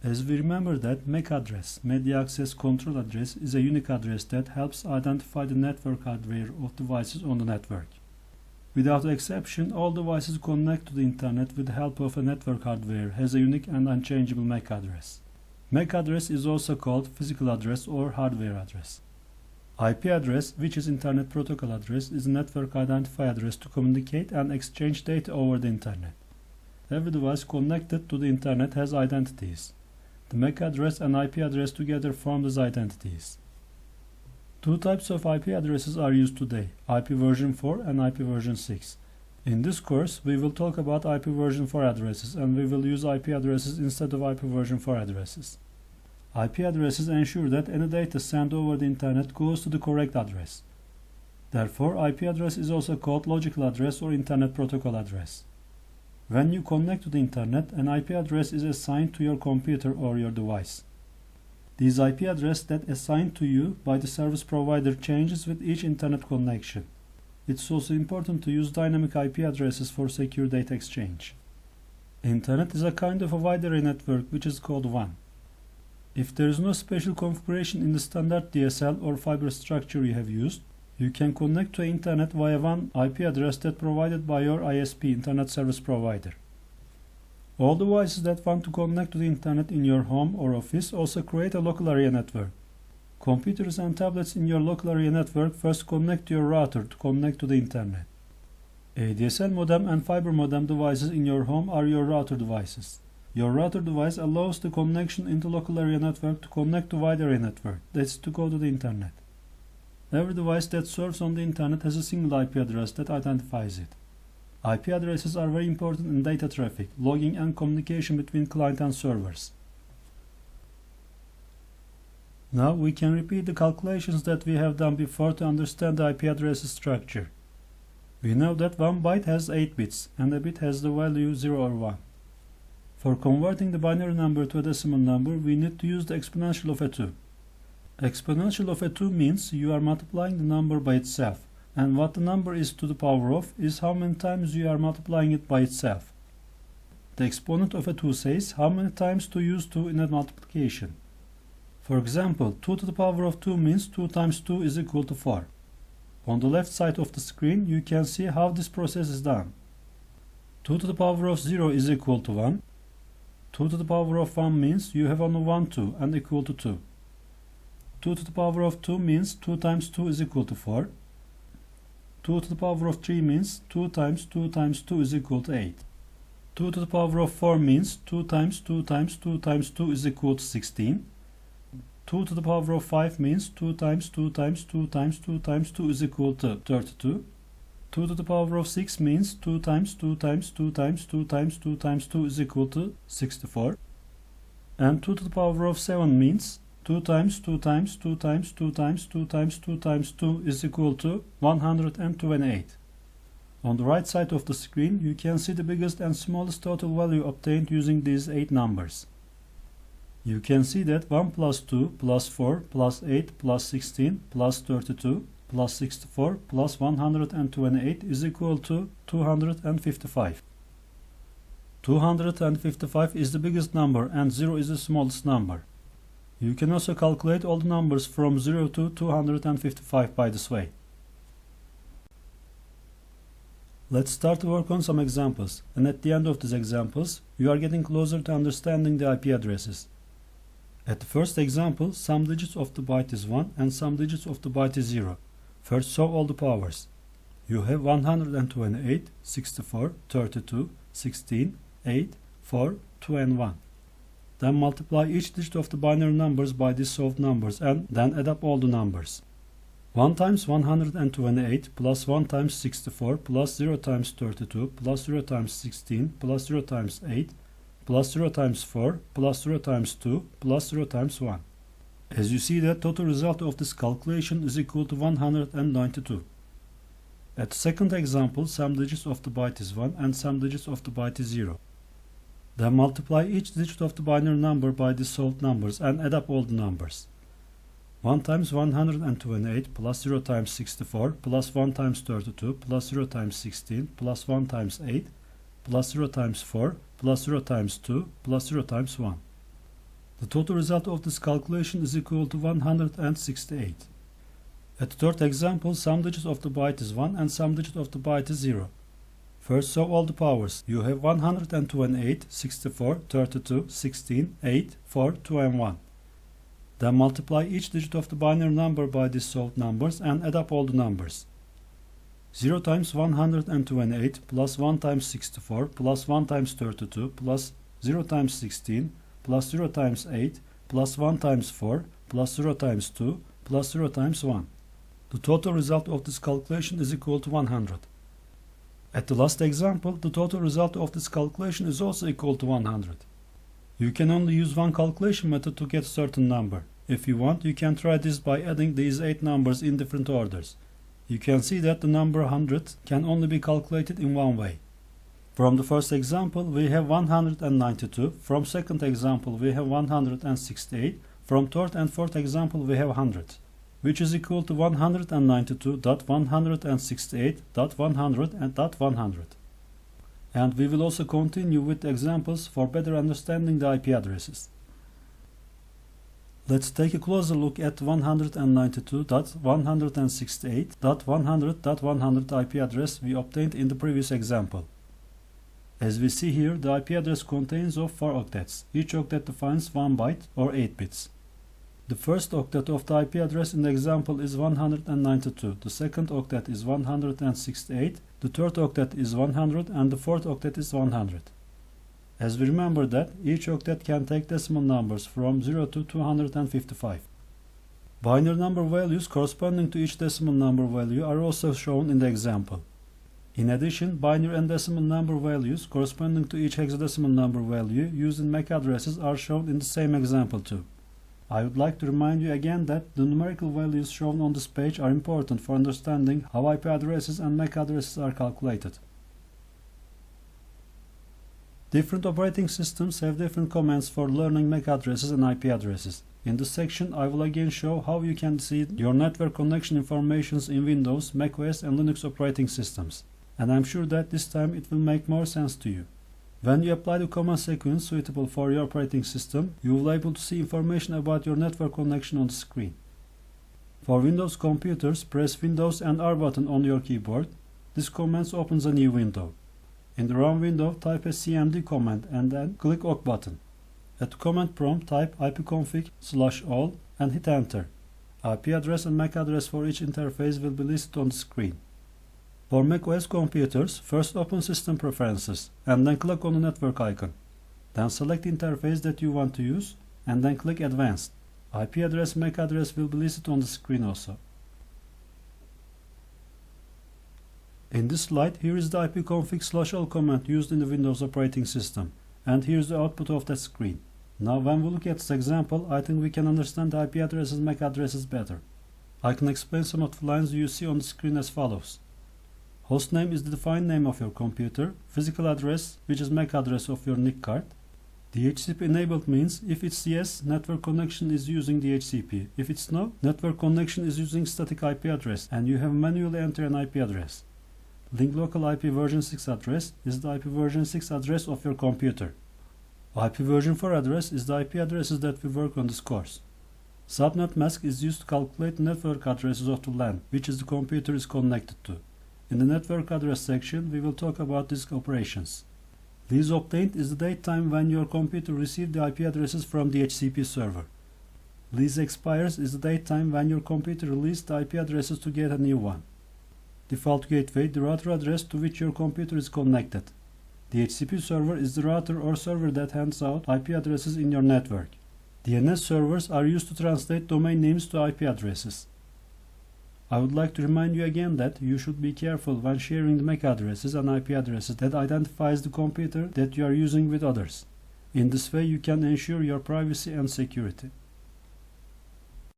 As we remember that MAC address, Media Access Control Address, is a unique address that helps identify the network hardware of devices on the network. Without exception, all devices connect to the internet with the help of a network hardware has a unique and unchangeable MAC address. MAC address is also called physical address or hardware address. IP address, which is Internet Protocol address, is a network identifier address to communicate and exchange data over the internet. Every device connected to the internet has identities. The MAC address and IP address together form these identities. Two types of IP addresses are used today, IP version 4 and IP version 6. In this course, we will talk about IP version 4 addresses and we will use IP addresses instead of IP version 4 addresses. IP addresses ensure that any data sent over the internet goes to the correct address. Therefore, IP address is also called logical address or Internet Protocol address. When you connect to the internet, an IP address is assigned to your computer or your device. These IP address that assigned to you by the service provider changes with each internet connection. It's also important to use dynamic IP addresses for secure data exchange. Internet is a kind of a wide array network which is called WAN. If there is no special configuration in the standard DSL or fiber structure you have used, you can connect to internet via one IP address that provided by your ISP, Internet Service Provider. All devices that want to connect to the internet in your home or office also create a local area network. Computers and tablets in your local area network first connect to your router to connect to the internet. ADSL modem and fiber modem devices in your home are your router devices. Your router device allows the connection into local area network to connect to wide area network, that's to go to the internet. Every device that serves on the internet has a single IP address that identifies it. IP addresses are very important in data traffic, logging and communication between client and servers. Now we can repeat the calculations that we have done before to understand the IP address structure. We know that 1 byte has 8 bits and a bit has the value 0 or 1. For converting the binary number to a decimal number, we need to use the exponential of a 2. Exponential of a 2 means you are multiplying the number by itself, and what the number is to the power of is how many times you are multiplying it by itself. The exponent of a 2 says how many times to use 2 in a multiplication. For example, 2 to the power of 2 means 2 times 2 is equal to 4. On the left side of the screen, you can see how this process is done. 2 to the power of 0 is equal to 1. 2 to the power of 1 means you have only one 2 and equal to 2. 2 to the power of 2 means 2 times 2 is equal to 4. 2 to the power of 3 means 2 times 2 times 2 is equal to 8. 2 to the power of 4 means 2 times 2 times 2 times 2 is equal to 16. 2 to the power of 5 means 2 times 2 times 2 times 2 times 2 is equal to 32. 2 to the power of 6 means 2 times 2 times 2 times 2 times 2 times 2 is equal to 64. And 2 to the power of 7 means 2 times 2 times 2 times 2 times 2 times 2 times 2 is equal to 128. On the right side of the screen, you can see the biggest and smallest total value obtained using these 8 numbers. You can see that 1 plus 2 plus 4 plus 8 plus 16 plus 32 plus 64 plus 128 is equal to 255. 255 is the biggest number and 0 is the smallest number. You can also calculate all the numbers from 0 to 255 by this way. Let's start to work on some examples, and at the end of these examples, you are getting closer to understanding the IP addresses. At the first example, some digits of the byte is 1 and some digits of the byte is 0. First solve all the powers. You have 128, 64, 32, 16, 8, 4, 2 and 1. Then multiply each digit of the binary numbers by these solved numbers and then add up all the numbers. 1 times 128 plus 1 times 64 plus 0 times 32 plus 0 times 16 plus 0 times 8 plus 0 times 4 plus 0 times 2 plus 0 times 1. As you see, the total result of this calculation is equal to 192. At the second example, some digits of the byte is 1 and some digits of the byte is 0. Then multiply each digit of the binary number by the solved numbers and add up all the numbers. 1 times 128 plus 0 times 64 plus 1 times 32 plus 0 times 16 plus 1 times 8 plus 0 times 4 plus 0 times 2 plus 0 times 1. The total result of this calculation is equal to 168. At the third example, some digit of the byte is 1 and some digit of the byte is 0. First solve all the powers. You have 128, 64, 32, 16, 8, 4, 2 and 1. Then multiply each digit of the binary number by these solved numbers and add up all the numbers. 0 times 128 plus 1 times 64 plus 1 times 32 plus 0 times 16 plus 0 times 8 plus 1 times 4 plus 0 times 2 plus 0 times 1. The total result of this calculation is equal to 100. At the last example, the total result of this calculation is also equal to 100. You can only use one calculation method to get a certain number. If you want, you can try this by adding these 8 numbers in different orders. You can see that the number 100 can only be calculated in one way. From the first example, we have 192. From second example, we have 168. From third and fourth example, we have 100, which is equal to 192.168.100 and we will also continue with examples for better understanding the IP addresses. Let's take a closer look at 192.168.100.100 IP address we obtained in the previous example. As we see here, the IP address contains of 4 octets. Each octet defines 1 byte or 8 bits. The first octet of the IP address in the example is 192, the second octet is 168, the third octet is 100, and the fourth octet is 100. As we remember that each octet can take decimal numbers from 0 to 255. Binary number values corresponding to each decimal number value are also shown in the example. In addition, binary and decimal number values corresponding to each hexadecimal number value used in MAC addresses are shown in the same example too. I would like to remind you again that the numerical values shown on this page are important for understanding how IP addresses and MAC addresses are calculated. Different operating systems have different commands for learning MAC addresses and IP addresses. In this section, I will again show how you can see your network connection informations in Windows, macOS and Linux operating systems. And I'm sure that this time it will make more sense to you. When you apply the command sequence suitable for your operating system, you will be able to see information about your network connection on the screen. For Windows computers, press Windows and R button on your keyboard. This command opens a new window. In the Run window, type a cmd command and then click OK button. At the command prompt, type ipconfig/all and hit enter. IP address and MAC address for each interface will be listed on the screen. For macOS computers, first open System Preferences and then click on the network icon. Then select the interface that you want to use and then click Advanced. IP address and MAC address will be listed on the screen also. In this slide, here is the ipconfig/all command used in the Windows operating system, and here is the output of that screen. Now when we look at this example, I think we can understand the IP addresses and MAC addresses better. I can explain some of the lines you see on the screen as follows. Hostname is the defined name of your computer. Physical address, which is MAC address of your NIC card. DHCP enabled means if it's yes, network connection is using DHCP. If it's no, network connection is using static IP address and you have manually enter an IP address. Link local IP version 6 address is the IP version 6 address of your computer. IP version 4 address is the IP addresses that we work on this course. Subnet mask is used to calculate the network addresses of the LAN, which is the computer is connected to. In the network address section, we will talk about these operations. Lease obtained is the date time when your computer received the IP addresses from the DHCP server. Lease expires is the date time when your computer released the IP addresses to get a new one. Default gateway, the router address to which your computer is connected. The DHCP server is the router or server that hands out IP addresses in your network. DNS servers are used to translate domain names to IP addresses. I would like to remind you again that you should be careful when sharing the MAC addresses and IP addresses that identifies the computer that you are using with others. In this way, you can ensure your privacy and security.